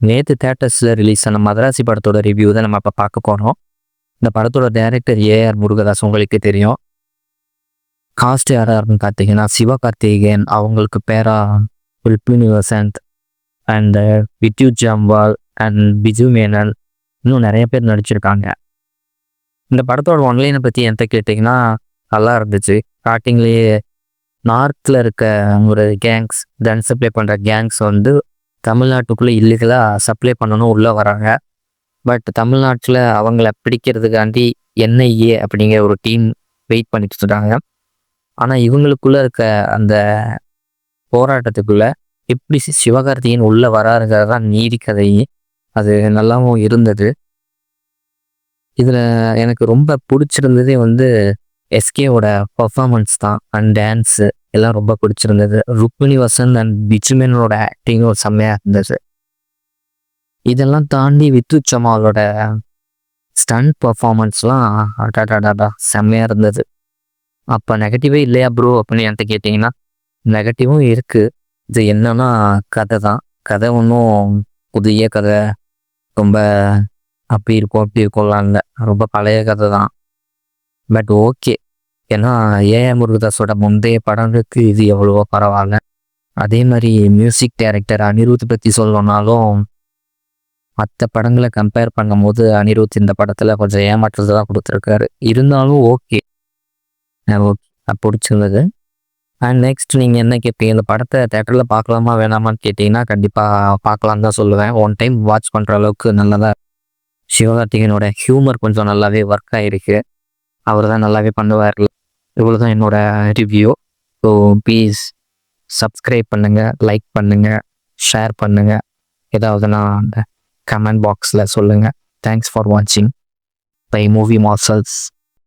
நேற்று தேட்டர்ஸில் ரிலீஸ் ஆன மதராசி படத்தோட ரிவ்யூ தான் நம்ம இப்போ பார்க்க போகிறோம். இந்த படத்தோட டைரக்டர் ஏஆர் முருகதாஸ் உங்களுக்கு தெரியும். காஸ்ட் யாராருன்னு பார்த்தீங்கன்னா சிவகார்த்திகேயன், அவங்களுக்கு பேரா ருக்மிணி வசந்த் அண்ட் வித்யுத் ஜம்வால் அண்ட் பிஜு மேனன், இன்னும் நிறைய பேர் நடிச்சிருக்காங்க. இந்த படத்தோட ஒன்லைனை பற்றி என்கிட்ட கேட்டிங்கன்னா நல்லா இருந்துச்சு. ஸ்டார்டிங்லேயே நார்த்தில் இருக்க ஒரு கேங்ஸ், கன் சப்ளை பண்ணுற கேங்ஸ் வந்து தமிழ்நாட்டுக்குள்ளே இல்லீகலாக சப்ளை பண்ணணும் உள்ளே வராங்க. பட் தமிழ்நாட்டில் அவங்கள பிடிக்கிறதுக்காண்டி என்ஐஏ அப்படிங்கிற ஒரு டீம் வெயிட் பண்ணிட்டு இருக்காங்க. ஆனால் இவங்களுக்குள்ளே இருக்க அந்த போராட்டத்துக்குள்ளே எப்படி சிவகார்த்திகேயன் உள்ளே வராருங்கிறது தான் நீதி கதை. அது நல்லாவும் இருந்தது. இதில் எனக்கு ரொம்ப பிடிச்சிருந்ததே வந்து எஸ்கேவோட பர்ஃபார்மன்ஸ் தான். அண்ட் டான்ஸு எல்லாம் ரொம்ப பிடிச்சிருந்தது. ருக்மிணி வசந்த் அண்ட் பிஜுமேனோட ஆக்டிங்கும் செம்மையாக இருந்தது. இதெல்லாம் தாண்டி வித்யுத் ஜமாலோட ஸ்டண்ட் பர்ஃபார்மன்ஸ்லாம் அடாடாடாடா செம்மையாக இருந்தது. அப்போ நெகட்டிவே இல்லையா ப்ரோ அப்படின்னு என்கிட்ட கேட்டிங்கன்னா நெகட்டிவும் இருக்குது. இது என்னன்னா கதை தான். கதை ஒன்றும் புதிய கதை, ரொம்ப அப்படி இருக்கும்லாம் இல்லை. ரொம்ப பழைய கதை தான். பட் ஓகே, ஏன்னா ஏஆர் முருகதாஸோட முந்தைய படங்களுக்கு இது எவ்வளவோ பரவாயில்ல. அதே மாதிரி மியூசிக் டைரக்டர் அனிருத் பற்றி சொல்லணுன்னாலும் மற்ற படங்களை கம்பேர் பண்ணும்போது அனிருத் இந்த படத்தில் கொஞ்சம் ஏமாற்றத்தை தான் கொடுத்துருக்காரு. இருந்தாலும் ஓகே, பிடிச்சிருந்தது. அண்ட் நெக்ஸ்ட் நீங்கள் என்ன கேட்பீங்க, இந்த படத்தை தேட்டரில் பார்க்கலாமா வேணாமான்னு கேட்டிங்கன்னா கண்டிப்பாக பார்க்கலான்னு தான் சொல்லுவேன். ஒன் டைம் வாட்ச் பண்ணுற அளவுக்கு நல்லதாக. சிவகார்த்திகேயனோட ஹியூமர் கொஞ்சம் நல்லாவே ஒர்க் ஆகிருக்கு. அவர் தான் நல்லாவே பண்ணுவார். இவ்வளோ தான் என்னோட ரிவ்யூ. ஸோ ப்ளீஸ் சப்ஸ்கிரைப் பண்ணுங்கள், லைக் பண்ணுங்கள், ஷேர் பண்ணுங்கள். ஏதாவதுனா அந்த கமெண்ட் பாக்ஸில் சொல்லுங்கள். தேங்க்ஸ் ஃபார் வாட்சிங் பை மூவி மார்சல்ஸ்.